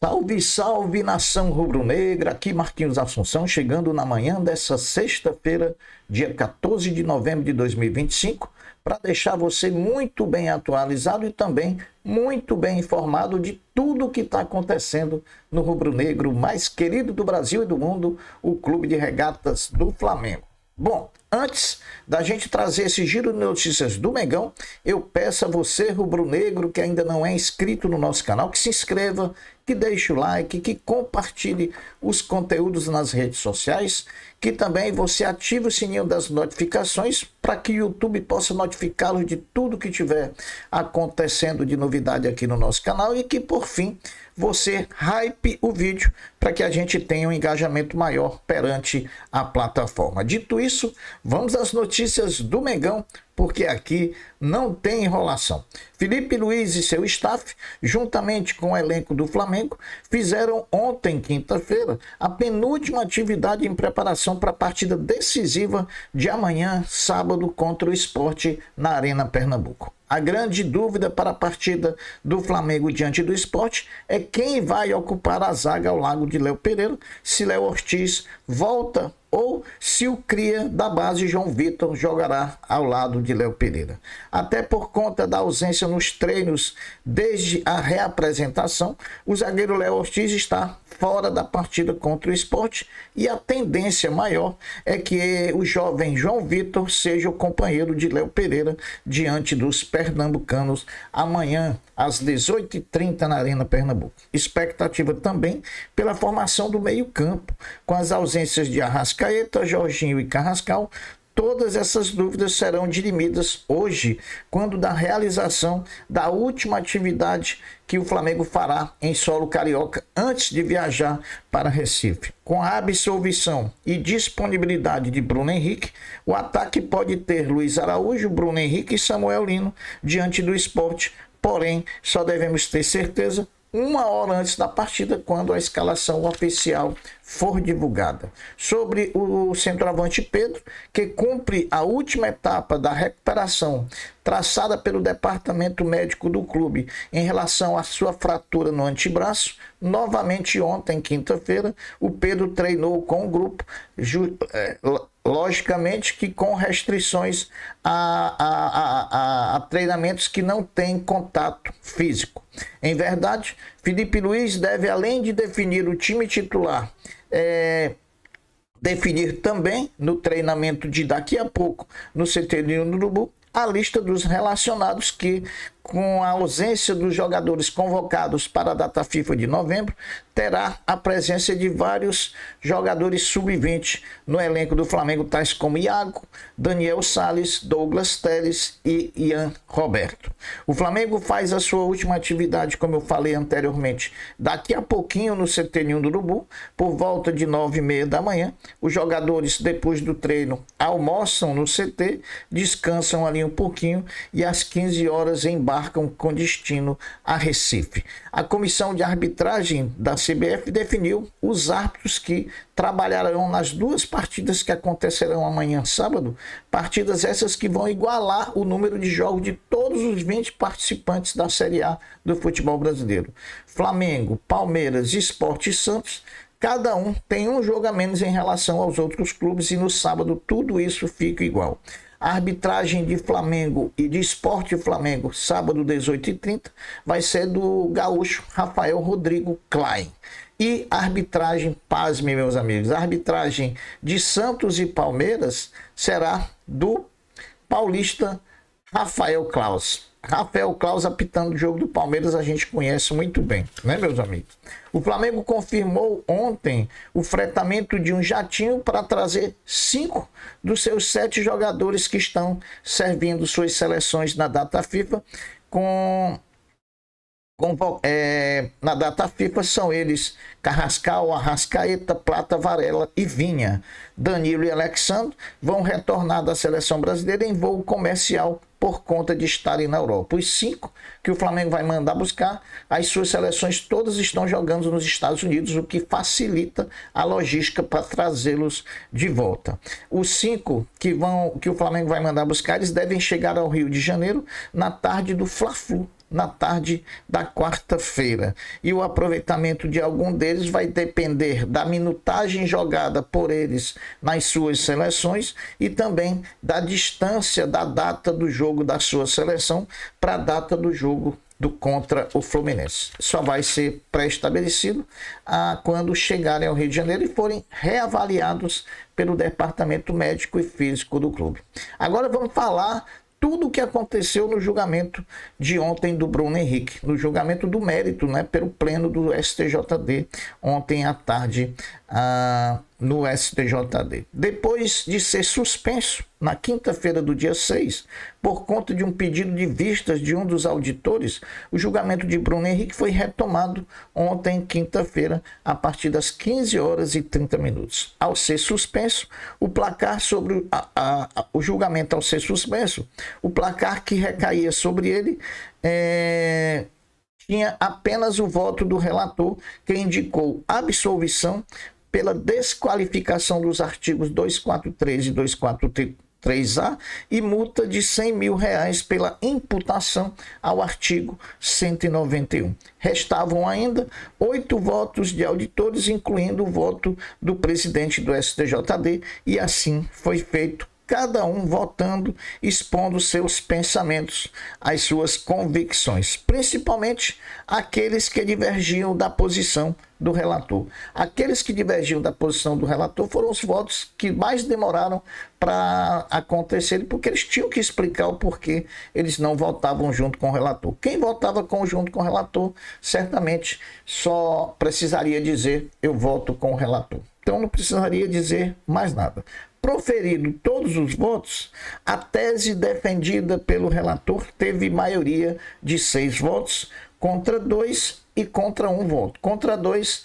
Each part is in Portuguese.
Salve, salve, nação rubro-negra, aqui Marquinhos Assunção, chegando na manhã dessa sexta-feira, dia 14 de novembro de 2025, para deixar você muito bem atualizado e também muito bem informado de tudo o que está acontecendo no rubro-negro mais querido do Brasil e do mundo, o Clube de Regatas do Flamengo. Bom, antes da gente trazer esse giro de notícias do Mengão, eu peço a você, rubro-negro, que ainda não é inscrito no nosso canal, que se inscreva, que deixe o like, que compartilhe os conteúdos nas redes sociais, que também você ative o sininho das notificações para que o YouTube possa notificá-lo de tudo que tiver acontecendo de novidade aqui no nosso canal e que, por fim, você hype o vídeo para que a gente tenha um engajamento maior perante a plataforma. Dito isso, vamos às notícias do Mengão, porque aqui não tem enrolação. Felipe Luiz e seu staff, juntamente com o elenco do Flamengo, fizeram ontem, quinta-feira, a penúltima atividade em preparação para a partida decisiva de amanhã, sábado, contra o Sport na Arena Pernambuco. A grande dúvida para a partida do Flamengo diante do Sport é quem vai ocupar a zaga ao lado de Léo Pereira, se Léo Ortiz volta ou se o cria da base João Vitor jogará ao lado de Léo Pereira. Até por conta da ausência nos treinos desde a reapresentação, o zagueiro Léo Ortiz está fora da partida contra o Sport e a tendência maior é que o jovem João Vitor seja o companheiro de Léo Pereira diante dos pernambucanos amanhã às 18h30 na Arena Pernambuco. Expectativa também pela formação do meio-campo, com as ausências de Arrascaeta, Jorginho e Carrascal. Todas essas dúvidas serão dirimidas hoje, quando da realização da última atividade que o Flamengo fará em solo carioca antes de viajar para Recife. Com a absolvição e disponibilidade de Bruno Henrique, o ataque pode ter Luiz Araújo, Bruno Henrique e Samuel Lino diante do Sport, porém só devemos ter certeza uma hora antes da partida, quando a escalação oficial for divulgada. Sobre o centroavante Pedro, que cumpre a última etapa da recuperação traçada pelo departamento médico do clube em relação à sua fratura no antebraço, novamente ontem, quinta-feira, o Pedro treinou com o grupo, logicamente que com restrições a treinamentos que não têm contato físico. Em verdade, Felipe Luiz deve, além de definir o time titular, definir também no treinamento de daqui a pouco no CT de Urubu a lista dos relacionados que, com a ausência dos jogadores convocados para a data FIFA de novembro, terá a presença de vários jogadores sub-20 no elenco do Flamengo, tais como Iago, Daniel Salles, Douglas Telles e Ian Roberto. O Flamengo faz a sua última atividade, como eu falei anteriormente, daqui a pouquinho no CT do Urubu, por volta de 9h30 da manhã. Os jogadores, depois do treino, almoçam no CT, descansam ali um pouquinho e às 15 horas embarcam com destino a Recife. A comissão de arbitragem da CBF definiu os árbitros que trabalharão nas duas partidas que acontecerão amanhã, sábado, partidas essas que vão igualar o número de jogos de todos os 20 participantes da Série A do futebol brasileiro. Flamengo, Palmeiras, Sport e Santos, cada um tem um jogo a menos em relação aos outros clubes e no sábado tudo isso fica igual. A arbitragem de Flamengo e de Sport e Flamengo, sábado 18h30, vai ser do gaúcho Rafael Rodrigo Klein. E a arbitragem, pasme meus amigos, a arbitragem de Santos e Palmeiras será do paulista Rafael Claus. Rafael Claus apitando o jogo do Palmeiras, a gente conhece muito bem, né, meus amigos? O Flamengo confirmou ontem o fretamento de um jatinho para trazer 5 dos seus 7 jogadores que estão servindo suas seleções na data FIFA. Na data FIFA são eles Carrascal, Arrascaeta, Plata, Varela e Vinha. Danilo e Alexandre vão retornar da seleção brasileira em voo comercial por conta de estarem na Europa. Os 5 que o Flamengo vai mandar buscar, as suas seleções todas estão jogando nos Estados Unidos, o que facilita a logística para trazê-los de volta. Os 5 que o Flamengo vai mandar buscar, eles devem chegar ao Rio de Janeiro na tarde do Fla-Flu, na tarde da quarta-feira. E o aproveitamento de algum deles vai depender da minutagem jogada por eles nas suas seleções e também da distância da data do jogo da sua seleção para a data do jogo contra o Fluminense. Só vai ser pré-estabelecido quando chegarem ao Rio de Janeiro e forem reavaliados pelo Departamento Médico e Físico do clube. Agora vamos falar tudo o que aconteceu no julgamento de ontem do Bruno Henrique, no julgamento do mérito, né, pelo pleno do STJD, ontem à tarde no STJD. Depois de ser suspenso na quinta-feira do dia 6, por conta de um pedido de vistas de um dos auditores, o julgamento de Bruno Henrique foi retomado ontem, quinta-feira, a partir das 15 horas e 30 minutos. Ao ser suspenso, o placar sobre o julgamento ao ser suspenso, o placar que recaía sobre ele tinha apenas o voto do relator, que indicou absolvição pela desqualificação dos artigos 243 e 243A e multa de R$100 mil pela imputação ao artigo 191. Restavam ainda 8 votos de auditores, incluindo o voto do presidente do STJD, e assim foi feito, cada um votando, expondo seus pensamentos, as suas convicções, principalmente aqueles que divergiam da posição do relator. Aqueles que divergiam da posição do relator foram os votos que mais demoraram para acontecer, porque eles tinham que explicar o porquê eles não votavam junto com o relator. Quem votava junto com o relator, certamente só precisaria dizer: eu voto com o relator. Então não precisaria dizer mais nada. Proferido todos os votos, a tese defendida pelo relator teve maioria de 6 votos, contra 2 e contra 1 voto. Contra 2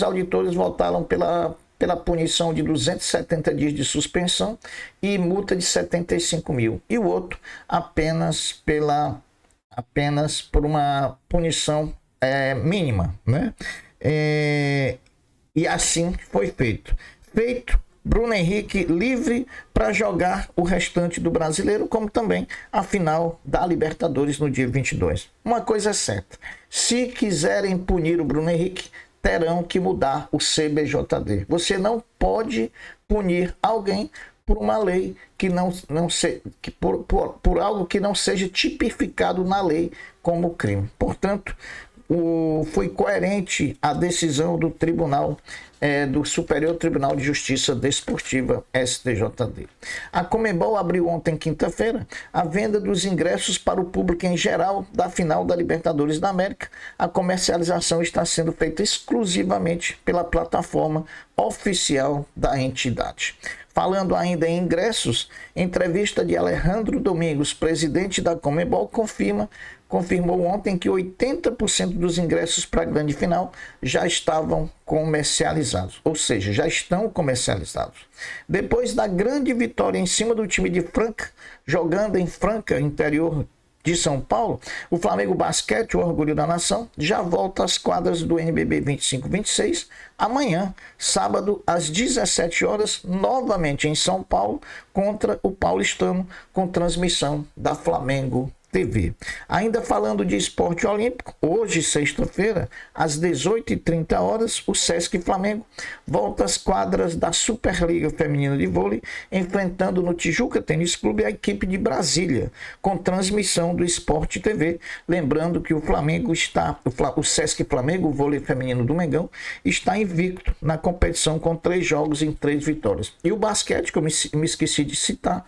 auditores votaram pela punição de 270 dias de suspensão e multa de 75 mil. E o outro apenas por uma punição mínima, né? E assim foi feito. Bruno Henrique livre para jogar o restante do Brasileiro, como também a final da Libertadores no dia 22. Uma coisa é certa: se quiserem punir o Bruno Henrique, terão que mudar o CBJD. Você não pode punir alguém por uma lei por algo que não seja tipificado na lei como crime. Portanto, foi coerente a decisão do do Superior Tribunal de Justiça Desportiva, STJD. A Conmebol abriu ontem, quinta-feira, a venda dos ingressos para o público em geral da final da Libertadores da América. A comercialização está sendo feita exclusivamente pela plataforma oficial da entidade. Falando ainda em ingressos, entrevista de Alejandro Domingos, presidente da Conmebol, confirmou ontem que 80% dos ingressos para a grande final já estavam comercializados, ou seja, já estão comercializados. Depois da grande vitória em cima do time de Franca, jogando em Franca, interior de São Paulo, o Flamengo Basquete, o orgulho da nação, já volta às quadras do NBB 25-26, amanhã, sábado, às 17 horas, novamente em São Paulo, contra o Paulistano, com transmissão da Flamengo TV. Ainda falando de esporte olímpico, hoje, sexta-feira, às 18h30, o Sesc Flamengo volta às quadras da Superliga Feminina de Vôlei, enfrentando no Tijuca Tênis Clube a equipe de Brasília, com transmissão do Sport TV. Lembrando que o Sesc Flamengo, o vôlei feminino do Mengão, está invicto na competição com 3 jogos em 3 vitórias. E o basquete, que eu me esqueci de citar,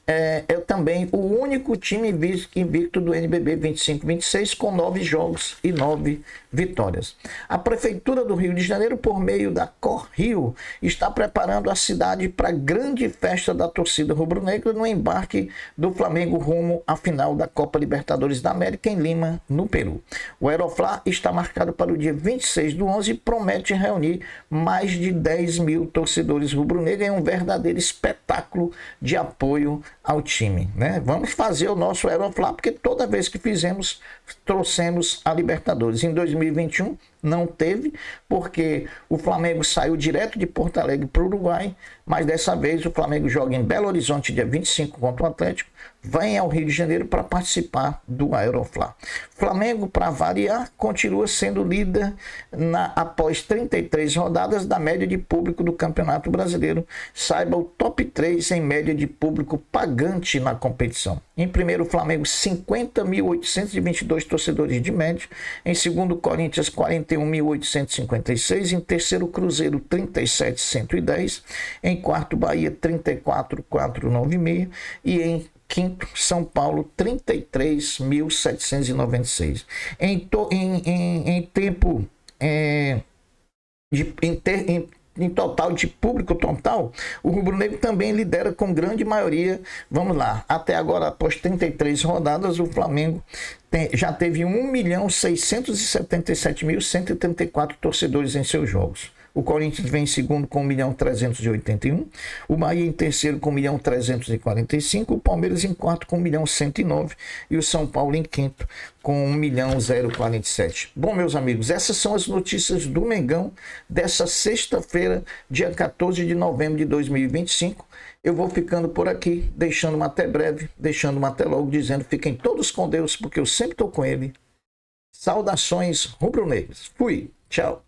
é também o único time invicto do NBB 25-26, com 9 jogos e 9 vitórias. A Prefeitura do Rio de Janeiro, por meio da Cor Rio, está preparando a cidade para a grande festa da torcida rubro-negra no embarque do Flamengo rumo à final da Copa Libertadores da América em Lima, no Peru. O Aeroflá está marcado para o dia 26/11 e promete reunir mais de 10 mil torcedores rubro-negros em um verdadeiro espetáculo de apoio ao time, né? Vamos fazer o nosso Aeroflá, porque toda vez que fizemos, trouxemos a Libertadores. Em 2021, não teve, porque o Flamengo saiu direto de Porto Alegre para o Uruguai, mas dessa vez o Flamengo joga em Belo Horizonte dia 25 contra o Atlético, vem ao Rio de Janeiro para participar do Aeroflá. Flamengo, para variar, continua sendo líder após 33 rodadas da média de público do Campeonato Brasileiro. Saiba o top 3 em média de público pagante na competição. Em primeiro, Flamengo, 50.822 torcedores de média. Em segundo, Corinthians, 41.856. Em terceiro, Cruzeiro, 37.110. Em quarto, Bahia, 34.496. E em quinto, São Paulo, 33.796. Em total de público total, o rubro-negro também lidera com grande maioria. Vamos lá, até agora, após 33 rodadas, o Flamengo já teve 1.677.134 torcedores em seus jogos. O Corinthians vem em segundo com 1.381.000, o Bahia em terceiro com 1.345.000, o Palmeiras em quarto com 1.109.000 e o São Paulo em quinto com 1.047.000. Bom, meus amigos, essas são as notícias do Mengão dessa sexta-feira, dia 14 de novembro de 2025. Eu vou ficando por aqui, deixando uma até breve, deixando uma até logo, dizendo fiquem todos com Deus, porque eu sempre estou com ele. Saudações rubro-negras. Fui, tchau.